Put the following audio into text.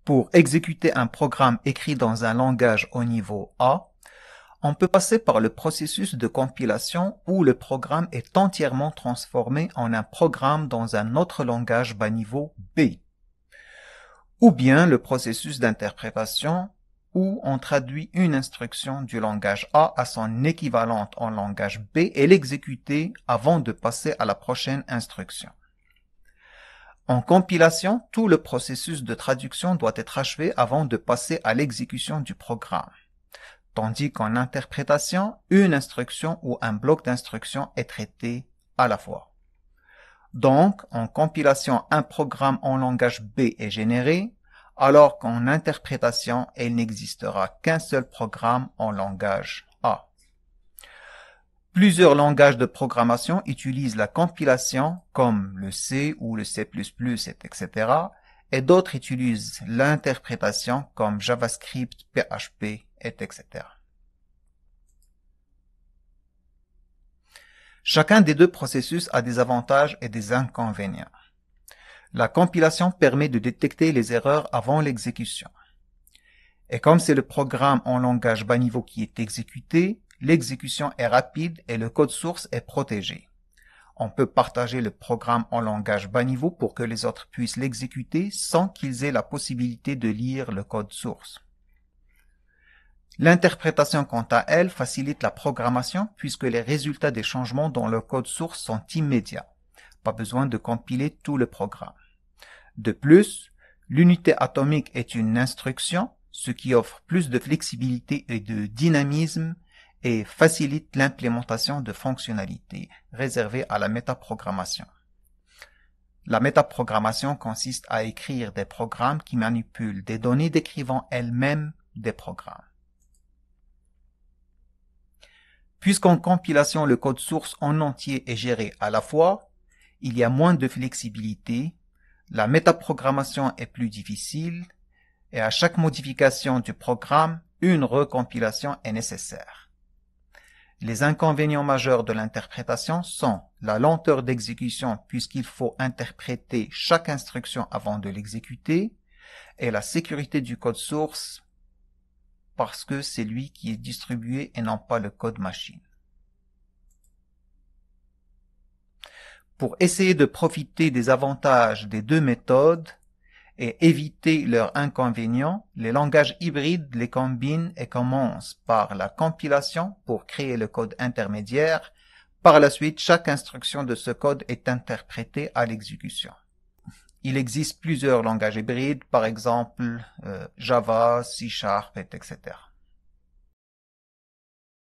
Pour exécuter un programme écrit dans un langage au niveau A, on peut passer par le processus de compilation où le programme est entièrement transformé en un programme dans un autre langage bas niveau B. Ou bien le processus d'interprétation où on traduit une instruction du langage A à son équivalente en langage B et l'exécuter avant de passer à la prochaine instruction. En compilation, tout le processus de traduction doit être achevé avant de passer à l'exécution du programme. Tandis qu'en interprétation, une instruction ou un bloc d'instructions est traité à la fois. Donc, en compilation, un programme en langage B est généré, alors qu'en interprétation, il n'existera qu'un seul programme en langage A. Plusieurs langages de programmation utilisent la compilation, comme le C ou le C++, etc., et d'autres utilisent l'interprétation, comme JavaScript, PHP, etc. Chacun des deux processus a des avantages et des inconvénients. La compilation permet de détecter les erreurs avant l'exécution. Et comme c'est le programme en langage bas niveau qui est exécuté, l'exécution est rapide et le code source est protégé. On peut partager le programme en langage bas niveau pour que les autres puissent l'exécuter sans qu'ils aient la possibilité de lire le code source. L'interprétation, quant à elle, facilite la programmation puisque les résultats des changements dans le code source sont immédiats. Pas besoin de compiler tout le programme. De plus, l'unité atomique est une instruction, ce qui offre plus de flexibilité et de dynamisme et facilite l'implémentation de fonctionnalités réservées à la métaprogrammation. La métaprogrammation consiste à écrire des programmes qui manipulent des données décrivant elles-mêmes des programmes. Puisqu'en compilation le code source en entier est géré à la fois, il y a moins de flexibilité, la métaprogrammation est plus difficile, et à chaque modification du programme, une recompilation est nécessaire. Les inconvénients majeurs de l'interprétation sont la lenteur d'exécution puisqu'il faut interpréter chaque instruction avant de l'exécuter, et la sécurité du code source parce que c'est lui qui est distribué et non pas le code machine. Pour essayer de profiter des avantages des deux méthodes et éviter leurs inconvénients, les langages hybrides les combinent et commencent par la compilation pour créer le code intermédiaire. Par la suite, chaque instruction de ce code est interprétée à l'exécution. Il existe plusieurs langages hybrides, par exemple Java, C#, etc.